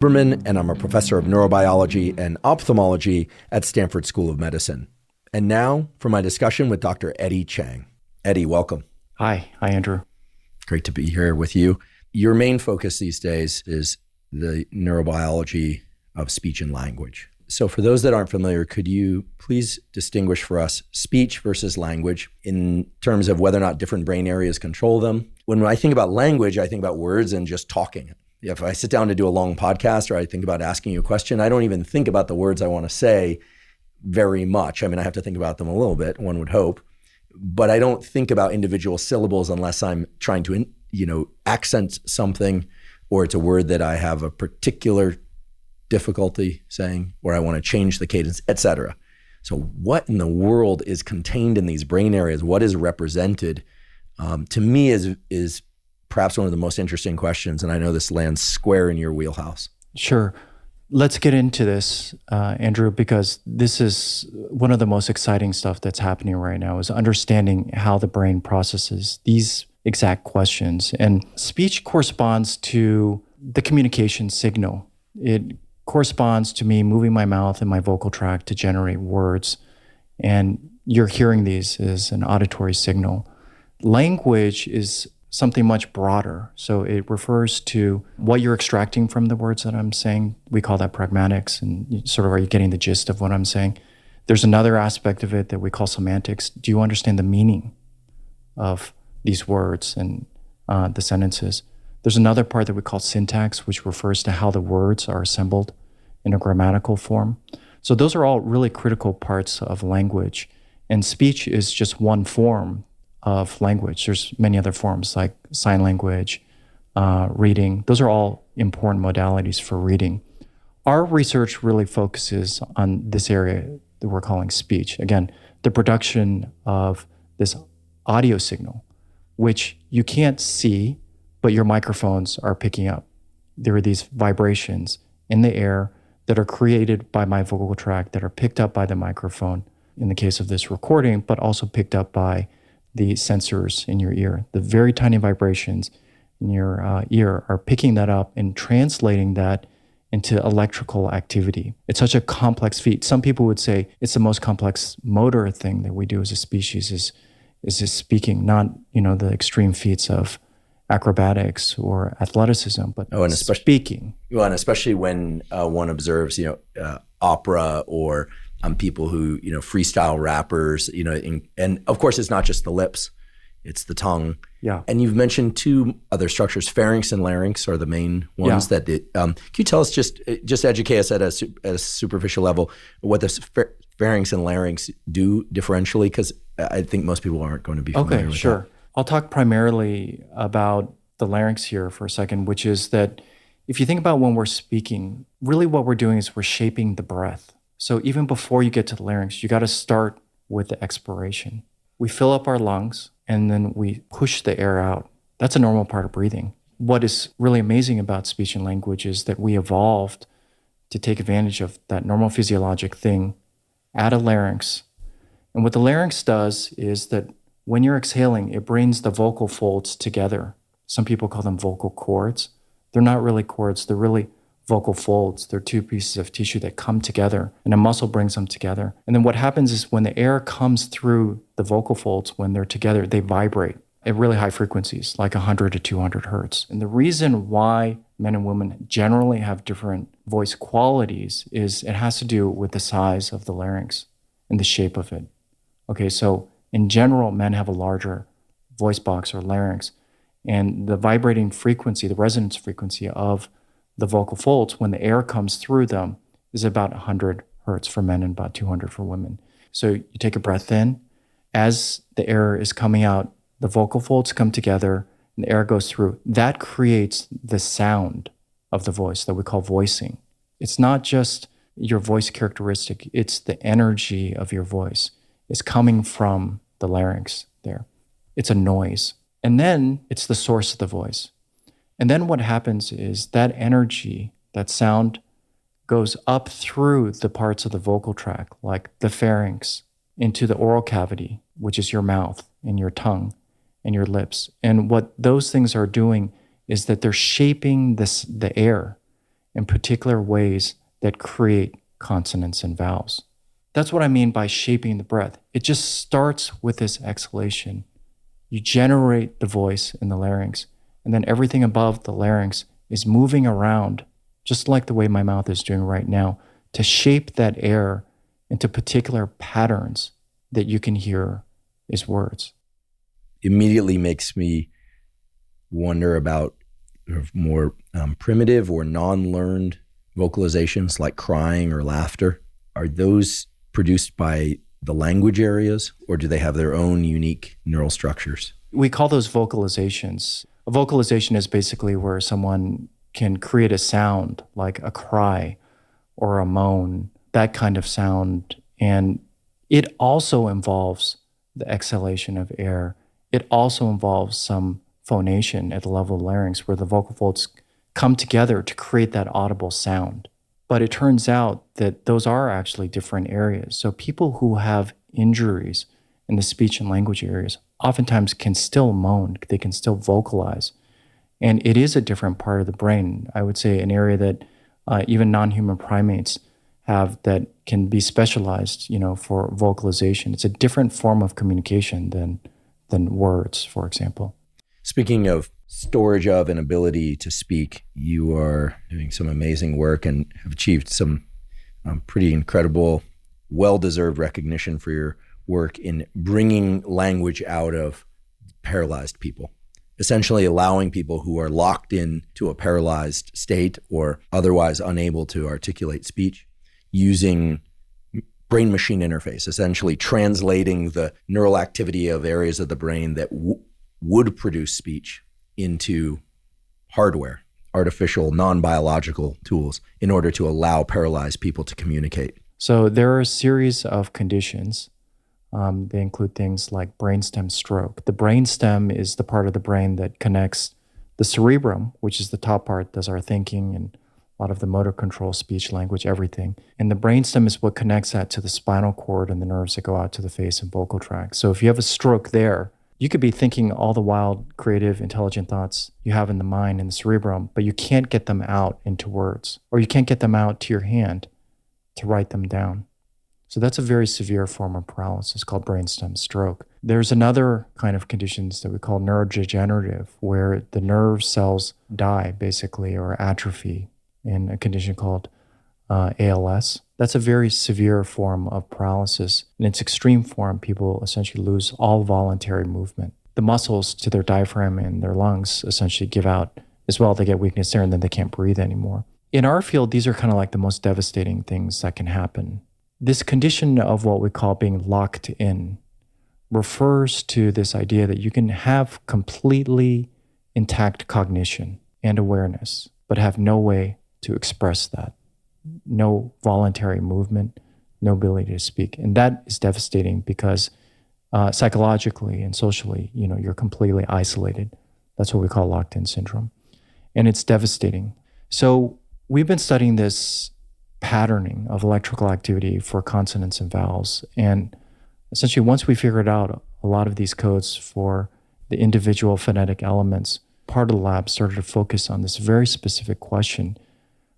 Berman, and I'm a professor of neurobiology and ophthalmology at Stanford School of Medicine. And now for my discussion with Dr. Eddie Chang. Eddie, welcome. Hi, Andrew. Great to be here with you. Your main focus these days is the neurobiology of speech and language. So for those that aren't familiar, could you please distinguish for us speech versus language in terms of whether or not different brain areas control them? When I think about language, I think about words and just talking. If I sit down to do a long podcast or I think about asking you a question, I don't even think about the words I want to say very much. I mean, I have to think about them a little bit, one would hope, but I don't think about individual syllables unless I'm trying to, accent something, or it's a word that I have a particular difficulty saying, or I want to change the cadence, etc. So what in the world is contained in these brain areas? What is represented? To me is perhaps one of the most interesting questions, and I know this lands square in your wheelhouse. Sure. Let's get into this, Andrew, because this is one of the most exciting stuff that's happening right now, is understanding how the brain processes these exact questions. And speech corresponds to the communication signal. It corresponds to me moving my mouth and my vocal tract to generate words. And you're hearing these as an auditory signal. Language is something much broader. So it refers to what you're extracting from the words that I'm saying. We call that pragmatics, and sort of, are you getting the gist of what I'm saying? There's another aspect of it that we call semantics. Do you understand the meaning of these words and the sentences? There's another part that we call syntax, which refers to how the words are assembled in a grammatical form. So those are all really critical parts of language. And speech is just one form of language. There's many other forms like sign language, reading. Those are all important modalities for reading. Our research really focuses on this area that we're calling speech. Again, the production of this audio signal, which you can't see, but your microphones are picking up. There are these vibrations in the air that are created by my vocal tract that are picked up by the microphone in the case of this recording, but also picked up by the sensors in your ear. The very tiny vibrations in your ear are picking that up and translating that into electrical activity. It's such a complex feat. Some people would say it's the most complex motor thing that we do as a species is this speaking, not the extreme feats of acrobatics or athleticism, but speaking. Well, and especially when one observes, opera or people who, freestyle rappers, and of course it's not just the lips, it's the tongue. Yeah. And you've mentioned two other structures, pharynx and larynx are the main ones that can you tell us, just educate us at a superficial level, what the pharynx and larynx do differentially? Because I think most people aren't going to be familiar with sure. that. I'll talk primarily about the larynx here for a second, which is that if you think about when we're speaking, really what we're doing is we're shaping the breath. So even before you get to the larynx, you got to start with the expiration. We fill up our lungs and then we push the air out. That's a normal part of breathing. What is really amazing about speech and language is that we evolved to take advantage of that normal physiologic thing at a larynx. And what the larynx does is that when you're exhaling, it brings the vocal folds together. Some people call them vocal cords. They're not really cords, they're really vocal folds. They're two pieces of tissue that come together, and a muscle brings them together. And then what happens is when the air comes through the vocal folds, when they're together, they vibrate at really high frequencies, like 100 to 200 hertz. And the reason why men and women generally have different voice qualities is it has to do with the size of the larynx and the shape of it. Okay, so in general, men have a larger voice box or larynx, and the vibrating frequency, the resonance frequency of the vocal folds, when the air comes through them, is about 100 hertz for men and about 200 for women. So you take a breath in. As the air is coming out, the vocal folds come together and the air goes through. That creates the sound of the voice that we call voicing. It's not just your voice characteristic, it's the energy of your voice. It's coming from the larynx there. It's a noise. And then it's the source of the voice. And then what happens is that energy, that sound, goes up through the parts of the vocal tract, like the pharynx, into the oral cavity, which is your mouth and your tongue and your lips. And what those things are doing is that they're shaping the air in particular ways that create consonants and vowels. That's what I mean by shaping the breath. It just starts with this exhalation. You generate the voice in the larynx, and then everything above the larynx is moving around, just like the way my mouth is doing right now, to shape that air into particular patterns that you can hear as words. Immediately makes me wonder about more primitive or non-learned vocalizations like crying or laughter. Are those produced by the language areas, or do they have their own unique neural structures? We call those vocalizations. A vocalization is basically where someone can create a sound like a cry or a moan, that kind of sound. And it also involves the exhalation of air. It also involves some phonation at the level of larynx where the vocal folds come together to create that audible sound. But it turns out that those are actually different areas. So people who have injuries in the speech and language areas oftentimes can still moan, they can still vocalize. And it is a different part of the brain. I would say an area that even non-human primates have that can be specialized, for vocalization. It's a different form of communication than words, for example. Speaking of storage of and ability to speak, you are doing some amazing work and have achieved some pretty incredible, well-deserved recognition for your work in bringing language out of paralyzed people, essentially allowing people who are locked into a paralyzed state or otherwise unable to articulate speech using brain-machine interface, essentially translating the neural activity of areas of the brain that would produce speech into hardware, artificial, non-biological tools in order to allow paralyzed people to communicate. So there are a series of conditions. They include things like brainstem stroke. The brainstem is the part of the brain that connects the cerebrum, which is the top part, does our thinking and a lot of the motor control, speech, language, everything. And the brainstem is what connects that to the spinal cord and the nerves that go out to the face and vocal tract. So if you have a stroke there, you could be thinking all the wild, creative, intelligent thoughts you have in the mind, in the cerebrum, but you can't get them out into words, or you can't get them out to your hand to write them down. So that's a very severe form of paralysis called brainstem stroke. There's another kind of conditions that we call neurodegenerative, where the nerve cells die, basically, or atrophy, in a condition called ALS. That's a very severe form of paralysis. In its extreme form, people essentially lose all voluntary movement. The muscles to their diaphragm and their lungs essentially give out as well. They get weakness there, and then they can't breathe anymore. In our field, these are kind of like the most devastating things that can happen. This condition of what we call being locked in refers to this idea that you can have completely intact cognition and awareness, but have no way to express that. No voluntary movement, no ability to speak. And that is devastating because psychologically and socially, you're completely isolated. That's what we call locked-in syndrome. And it's devastating. So we've been studying this patterning of electrical activity for consonants and vowels. And essentially, once we figured out a lot of these codes for the individual phonetic elements, part of the lab started to focus on this very specific question.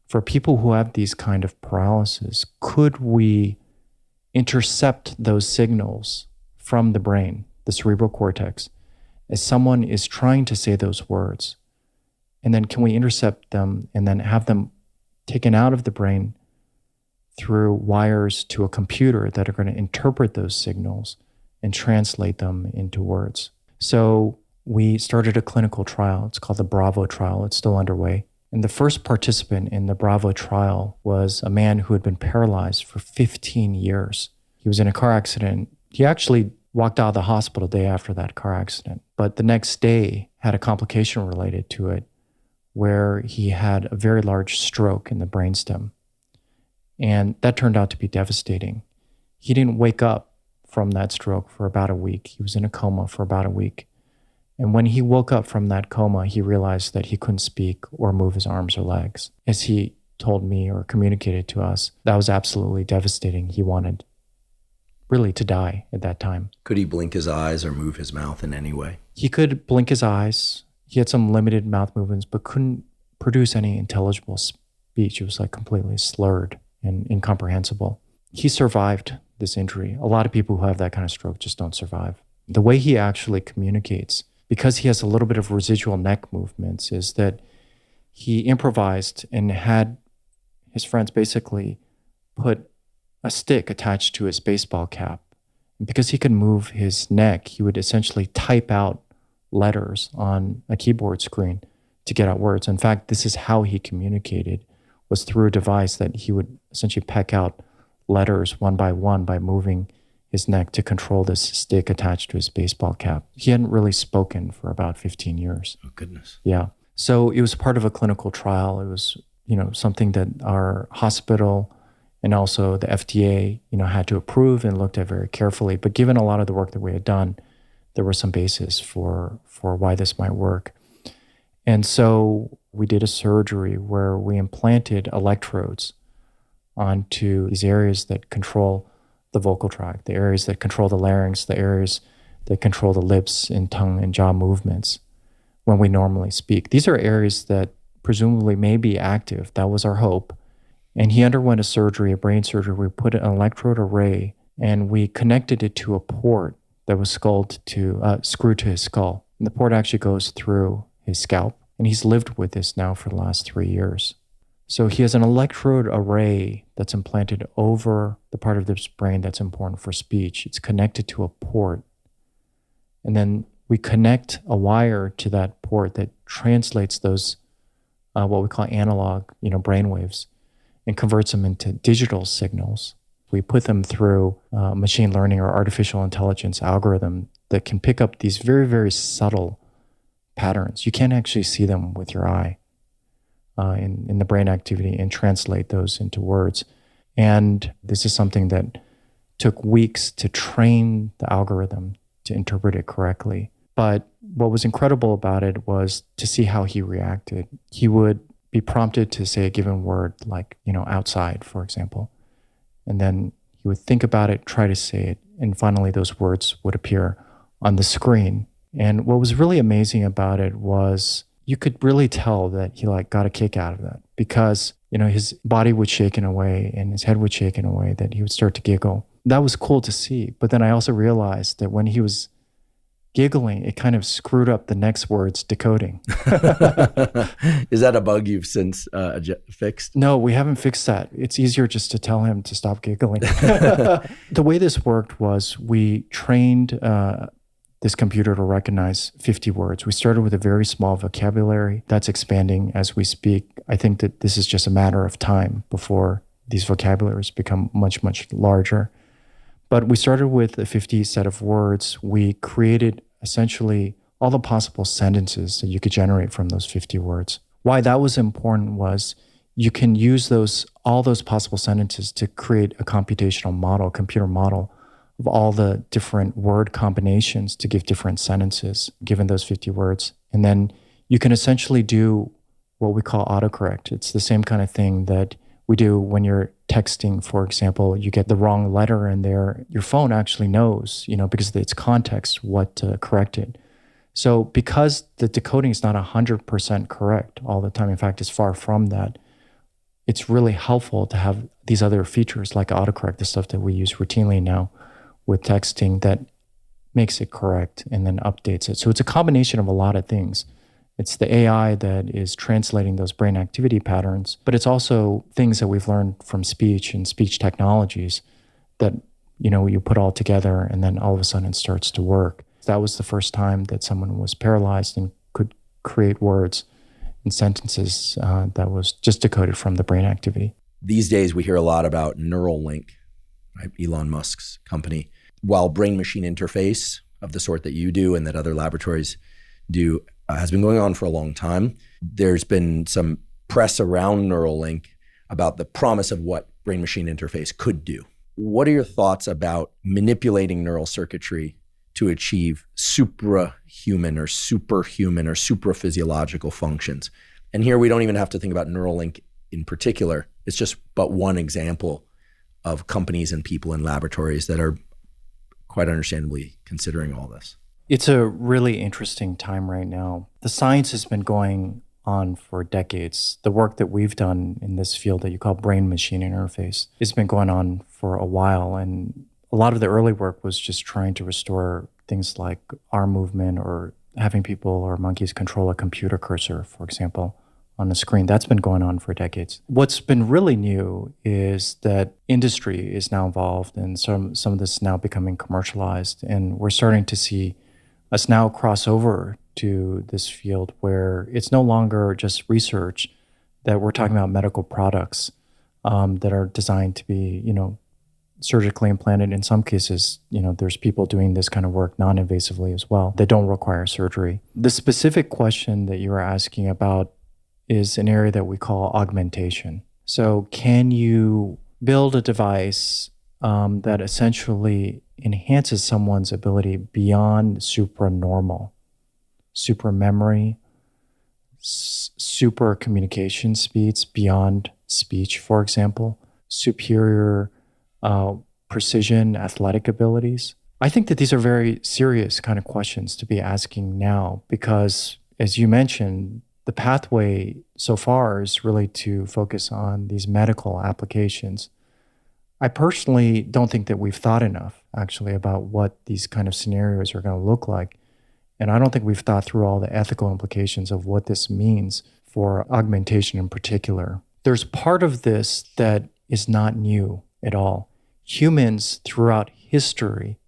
For people who have these kind of paralysis, could we intercept those signals from the brain, the cerebral cortex, as someone is trying to say those words? And then can we intercept them and then have them taken out of the brain through wires to a computer that are going to interpret those signals and translate them into words? So we started a clinical trial. It's called the Bravo trial. It's still underway. And the first participant in the Bravo trial was a man who had been paralyzed for 15 years. He was in a car accident. He actually walked out of the hospital the day after that car accident, but the next day had a complication related to it where he had a very large stroke in the brainstem. And that turned out to be devastating. He didn't wake up from that stroke for about a week. He was in a coma for about a week. And when he woke up from that coma, he realized that he couldn't speak or move his arms or legs. As he told me or communicated to us, that was absolutely devastating. He wanted really to die at that time. Could he blink his eyes or move his mouth in any way? He could blink his eyes. He had some limited mouth movements, but couldn't produce any intelligible speech. It was like completely slurred and incomprehensible. He survived this injury. A lot of people who have that kind of stroke just don't survive. The way he actually communicates, because he has a little bit of residual neck movements, is that he improvised and had his friends basically put a stick attached to his baseball cap. And because he could move his neck, he would essentially type out letters on a keyboard screen to get out words. In fact, this is how he communicated, was through a device that he would essentially peck out letters one by moving his neck to control this stick attached to his baseball cap. He hadn't really spoken for about 15 years. Oh, goodness. Yeah. So it was part of a clinical trial. It was, something that our hospital and also the FDA, had to approve and looked at very carefully. But given a lot of the work that we had done, there was some basis for why this might work. And so we did a surgery where we implanted electrodes onto these areas that control the vocal tract, the areas that control the larynx, the areas that control the lips and tongue and jaw movements when we normally speak. These are areas that presumably may be active. That was our hope. And he underwent a surgery, a brain surgery. We put an electrode array and we connected it to a port that was screwed to his skull. And the port actually goes through his scalp. And he's lived with this now for the last 3 years. So he has an electrode array that's implanted over the part of his brain that's important for speech. It's connected to a port. And then we connect a wire to that port that translates those, what we call analog, brainwaves, and converts them into digital signals. We put them through machine learning or artificial intelligence algorithm that can pick up these very, very subtle patterns. You can't actually see them with your eye in the brain activity and translate those into words. And this is something that took weeks to train the algorithm to interpret it correctly. But what was incredible about it was to see how he reacted. He would be prompted to say a given word, like, outside, for example. And then he would think about it, try to say it, and finally those words would appear on the screen. And what was really amazing about it was you could really tell that he got a kick out of that because, his body would shake in a way and his head would shake in a way that he would start to giggle. That was cool to see. But then I also realized that when he was giggling, it kind of screwed up the next word's decoding. Is that a bug you've since fixed? No, we haven't fixed that. It's easier just to tell him to stop giggling. The way this worked was we trained this computer to recognize 50 words. We started with a very small vocabulary that's expanding as we speak. I think that this is just a matter of time before these vocabularies become much, much larger. But we started with a 50 set of words. We created essentially all the possible sentences that you could generate from those 50 words. Why that was important was you can use all those possible sentences to create a computational model, computer model of all the different word combinations to give different sentences given those 50 words. And then you can essentially do what we call autocorrect. It's the same kind of thing that we do when you're texting, for example. You get the wrong letter in there. Your phone actually knows, because of its context, what to correct it. So because the decoding is not 100% correct all the time, in fact, it's far from that, it's really helpful to have these other features like autocorrect, the stuff that we use routinely now with texting that makes it correct and then updates it. So it's a combination of a lot of things. It's the AI that is translating those brain activity patterns, but it's also things that we've learned from speech and speech technologies that, you put all together and then all of a sudden it starts to work. That was the first time that someone was paralyzed and could create words and sentences that was just decoded from the brain activity. These days, we hear a lot about Neuralink, right? Elon Musk's company. While brain-machine interface of the sort that you do and that other laboratories do has been going on for a long time, there's been some press around Neuralink about the promise of what brain-machine interface could do. What are your thoughts about manipulating neural circuitry to achieve suprahuman or superhuman or supraphysiological functions? And here we don't even have to think about Neuralink in particular. It's just but one example of companies and people in laboratories that are quite understandably considering all this. It's a really interesting time right now. The science has been going on for decades. The work that we've done in this field that you call brain-machine interface has been going on for a while. And a lot of the early work was just trying to restore things like arm movement or having people or monkeys control a computer cursor, for example, on a screen. That's been going on for decades. What's been really new is that industry is now involved and some of this is now becoming commercialized. And we're starting to see us now cross over to this field where it's no longer just research, that we're talking about medical products that are designed to be, surgically implanted. In some cases, there's people doing this kind of work non-invasively as well that don't require surgery. The specific question that you are asking about is an area that we call augmentation. So can you build a device that essentially enhances someone's ability beyond supranormal, super memory, super communication speeds beyond speech, for example, superior precision athletic abilities? I think that these are very serious kind of questions to be asking now because, as you mentioned, the pathway so far is really to focus on these medical applications. I personally don't think that we've thought enough, actually, about what these kind of scenarios are going to look like. And I don't think we've thought through all the ethical implications of what this means for augmentation in particular. There's part of this that is not new at all. Humans throughout history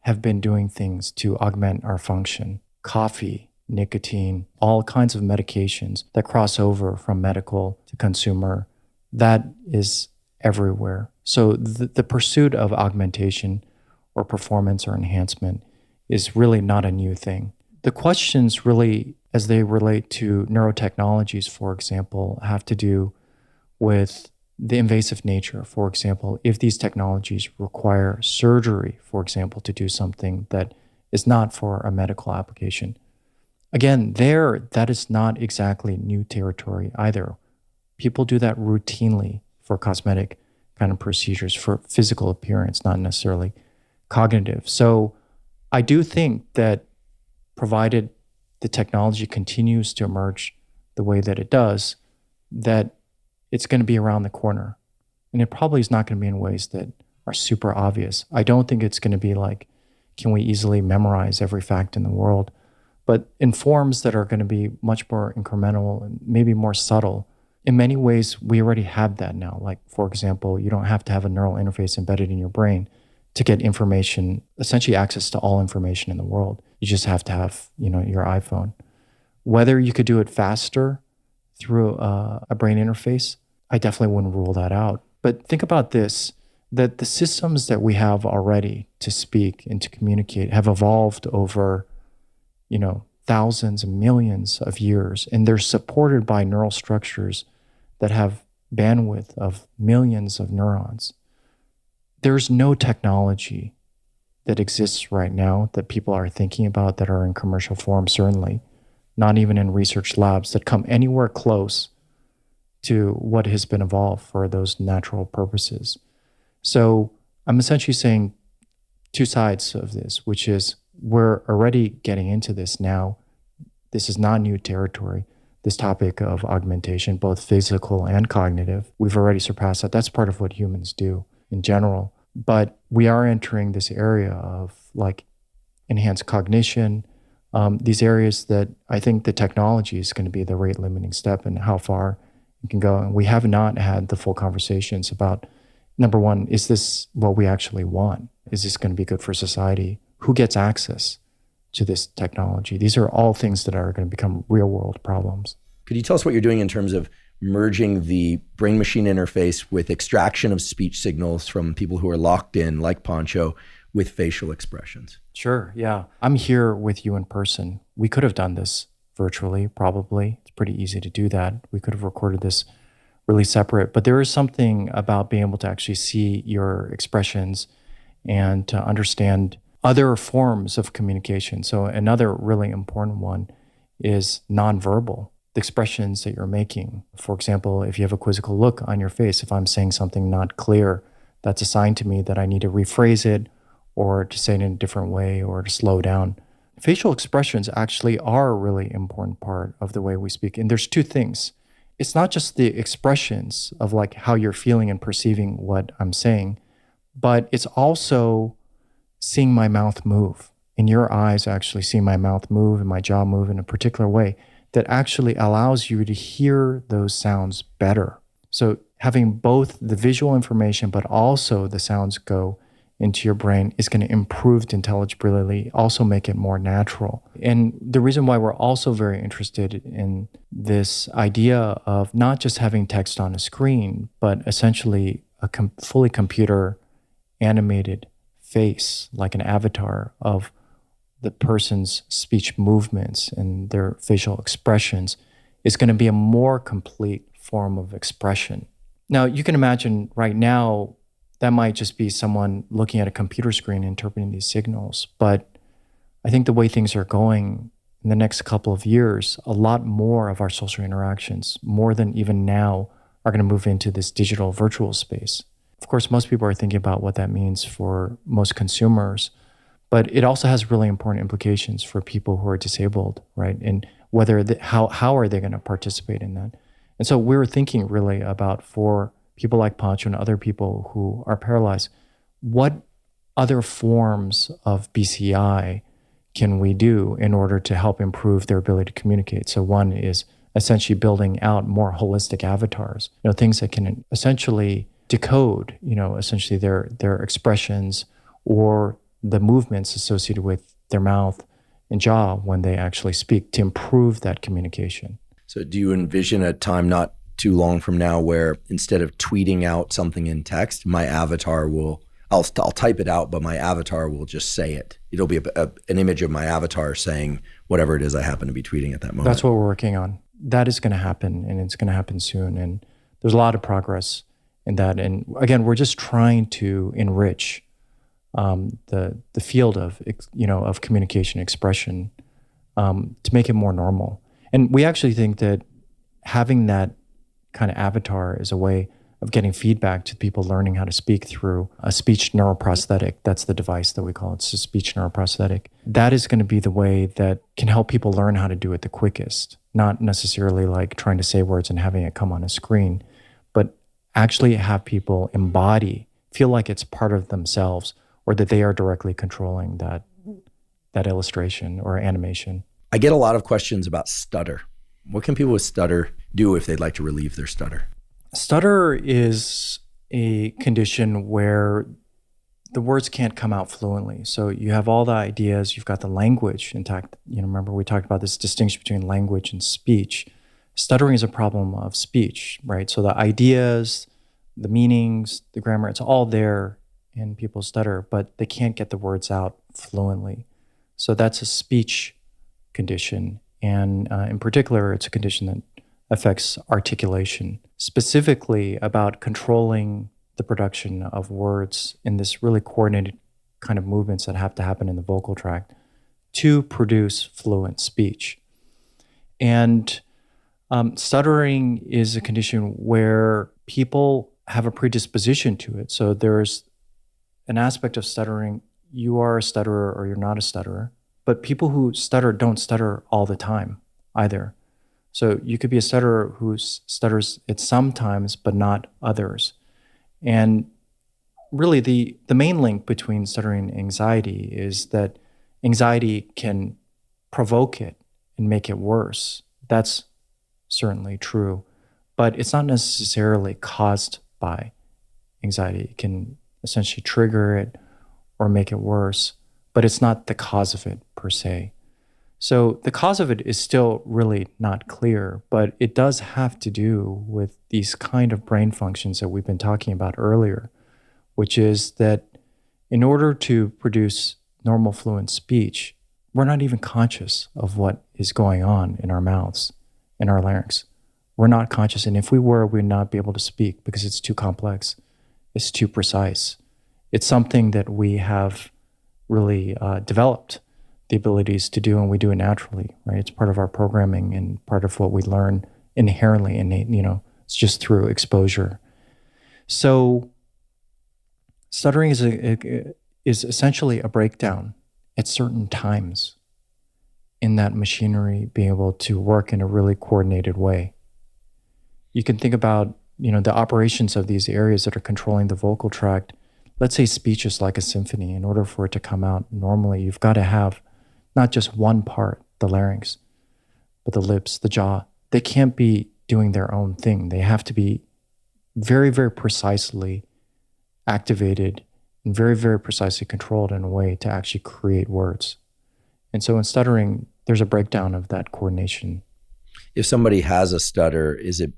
have been doing things to augment our function. Coffee, nicotine, all kinds of medications that cross over from medical to consumer, that is everywhere. So the pursuit of augmentation or performance or enhancement is really not a new thing. The questions really, as they relate to neurotechnologies, for example, have to do with the invasive nature. For example, if these technologies require surgery, for example, to do something that is not for a medical application. Again, that is not exactly new territory either. People do that routinely for cosmetic kind of procedures, for physical appearance, not necessarily cognitive. So I do think that provided the technology continues to emerge the way that it does, that it's going to be around the corner. And it probably is not going to be in ways that are super obvious. I don't think it's going to be like, can we easily memorize every fact in the world? But in forms that are going to be much more incremental and maybe more subtle. In many ways, we already have that now. Like, for example, you don't have to have a neural interface embedded in your brain to get information, essentially access to all information in the world. You just have to have, your iPhone. Whether you could do it faster through a brain interface, I definitely wouldn't rule that out. But think about this, that the systems that we have already to speak and to communicate have evolved over, thousands and millions of years, and they're supported by neural structures that have bandwidth of millions of neurons. There's no technology that exists right now that people are thinking about that are in commercial form, certainly, not even in research labs, that come anywhere close to what has been evolved for those natural purposes. So I'm essentially saying two sides of this, which is we're already getting into this now. This is not new territory. This topic of augmentation, both physical and cognitive, we've already surpassed that. That's part of what humans do in general. But we are entering this area of like enhanced cognition, these areas that I think the technology is going to be the rate limiting step and how far it can go. And we have not had the full conversations about, number one, is this what we actually want? Is this going to be good for society? Who gets access to this technology? These are all things that are going to become real world problems. Could you tell us what you're doing in terms of merging the brain-machine interface with extraction of speech signals from people who are locked in, like Pancho, with facial expressions? Sure, yeah. I'm here with you in person. We could have done this virtually, probably. It's pretty easy to do that. We could have recorded this really separate, but there is something about being able to actually see your expressions and to understand other forms of communication. So another really important one is nonverbal, the expressions that you're making. For example, if you have a quizzical look on your face, if I'm saying something not clear, that's a sign to me that I need to rephrase it or to say it in a different way or to slow down. facial expressions actually are a really important part of the way we speak. And there's two things. It's not just the expressions of like how you're feeling and perceiving what I'm saying, but it's also seeing my mouth move, and your eyes actually seeing my mouth move and my jaw move in a particular way that actually allows you to hear those sounds better. So having both the visual information, but also the sounds go into your brain is going to improve the intelligibility, also make it more natural. And the reason why we're also very interested in this idea of not just having text on a screen, but essentially a fully computer animated face, like an avatar of the person's speech movements and their facial expressions, is going to be a more complete form of expression. Now, you can imagine right now, that might just be someone looking at a computer screen interpreting these signals. But I think the way things are going in the next couple of years, a lot more of our social interactions, more than even now, are going to move into this digital virtual space. Of course, most people are thinking about what that means for most consumers, but it also has really important implications for people who are disabled, right? And whether how are they going to participate in that? And so we were thinking really about, for people like Pancho and other people who are paralyzed, what other forms of BCI can we do in order to help improve their ability to communicate? So one is essentially building out more holistic avatars, things that can essentially decode, essentially their expressions or the movements associated with their mouth and jaw when they actually speak, to improve that communication. So do you envision a time not too long from now where instead of tweeting out something in text, my avatar I'll type it out, but my avatar will just say it. It'll be an image of my avatar saying whatever it is I happen to be tweeting at that moment. That's what we're working on. That is going to happen, and it's going to happen soon. And there's a lot of progress in that. And again, we're just trying to enrich the field of communication expression to make it more normal. And we actually think that having that kind of avatar is a way of getting feedback to people learning how to speak through a speech neuroprosthetic. That's the device that we call it. It's a speech neuroprosthetic. That is going to be the way that can help people learn how to do it the quickest, not necessarily like trying to say words and having it come on a screen, but actually have people feel like it's part of themselves, or that they are directly controlling that illustration or animation. I get a lot of questions about stutter. What can people with stutter do if they'd like to relieve their stutter? Stutter is a condition where the words can't come out fluently. So you have all the ideas, you've got the language intact. Remember we talked about this distinction between language and speech. Stuttering is a problem of speech, right? So the ideas, the meanings, the grammar, it's all there in people stutter, but they can't get the words out fluently. So that's a speech condition. And in particular, it's a condition that affects articulation, specifically about controlling the production of words in this really coordinated kind of movements that have to happen in the vocal tract to produce fluent speech. And stuttering is a condition where people have a predisposition to it. So there's an aspect of stuttering, you are a stutterer or you're not a stutterer. But people who stutter don't stutter all the time either. So you could be a stutterer who stutters it sometimes, but not others. And really the main link between stuttering and anxiety is that anxiety can provoke it and make it worse. That's certainly true, but it's not necessarily caused by anxiety. It can essentially trigger it or make it worse, but it's not the cause of it per se. So the cause of it is still really not clear, but it does have to do with these kind of brain functions that we've been talking about earlier, which is that in order to produce normal fluent speech, we're not even conscious of what is going on in our mouths, in our larynx. We're not conscious, and if we were, we'd not be able to speak because it's too complex, it's too precise. It's something that we have really developed the abilities to do, and we do it naturally, right? It's part of our programming and part of what we learn inherently, innate, it's just through exposure. So stuttering is essentially a breakdown at certain times in that machinery being able to work in a really coordinated way. You can think about, the operations of these areas that are controlling the vocal tract. Let's say speech is like a symphony. In order for it to come out normally, you've got to have not just one part, the larynx, but the lips, the jaw. They can't be doing their own thing. They have to be very, very precisely activated and very, very precisely controlled in a way to actually create words. And so in stuttering, there's a breakdown of that coordination. If somebody has a stutter, is it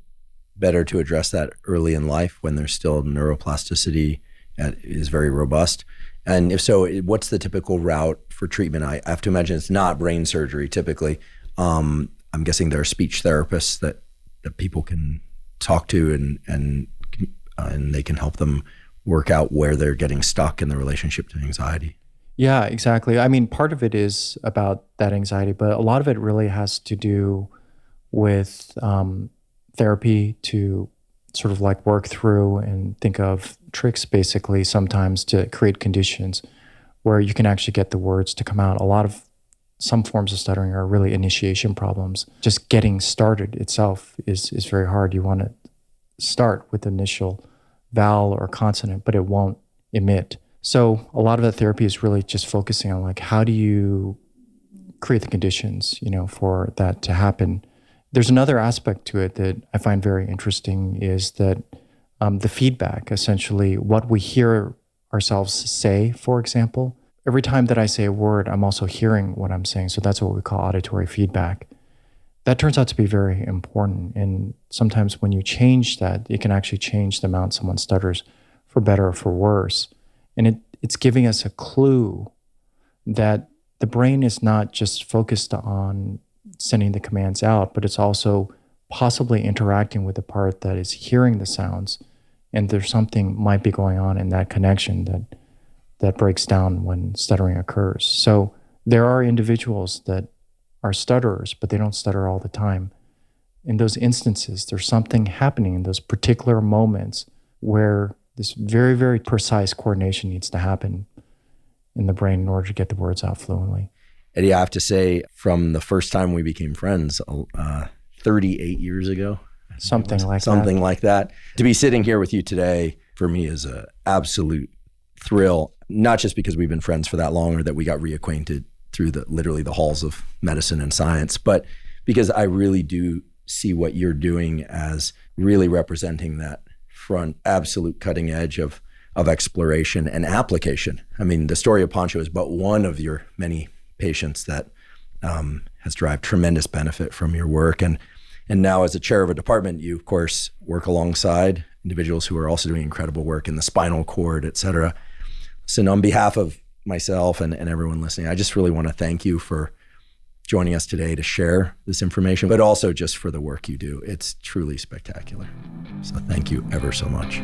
better to address that early in life when there's still neuroplasticity is very robust? And if so, what's the typical route for treatment? I have to imagine it's not brain surgery typically. I'm guessing there are speech therapists that people can talk to and they can help them work out where they're getting stuck in the relationship to anxiety. Yeah, exactly. I mean, part of it is about that anxiety, but a lot of it really has to do with therapy to sort of like work through and think of tricks basically sometimes to create conditions where you can actually get the words to come out. Some forms of stuttering are really initiation problems. Just getting started itself is very hard. You want to start with the initial vowel or consonant, but it won't emit. So a lot of that therapy is really just focusing on like, how do you create the conditions, for that to happen? There's another aspect to it that I find very interesting is that the feedback, essentially what we hear ourselves say, for example, every time that I say a word, I'm also hearing what I'm saying. So that's what we call auditory feedback. That turns out to be very important. And sometimes when you change that, it can actually change the amount someone stutters for better or for worse. And it's giving us a clue that the brain is not just focused on sending the commands out, but it's also possibly interacting with the part that is hearing the sounds. And there's something might be going on in that connection that breaks down when stuttering occurs. So there are individuals that are stutterers, but they don't stutter all the time. In those instances, there's something happening in those particular moments where this very, very precise coordination needs to happen in the brain in order to get the words out fluently. Eddie, I have to say, from the first time we became friends, 38 years ago, something like that, to be sitting here with you today for me is an absolute thrill. Not just because we've been friends for that long or that we got reacquainted through literally the halls of medicine and science, but because I really do see what you're doing as really representing that front, absolute cutting edge of exploration and application. I mean, the story of Pancho is but one of your many patients that has derived tremendous benefit from your work. And now as a chair of a department, you of course work alongside individuals who are also doing incredible work in the spinal cord, et cetera. So on behalf of myself and everyone listening, I just really want to thank you for joining us today to share this information, but also just for the work you do. It's truly spectacular. So thank you ever so much.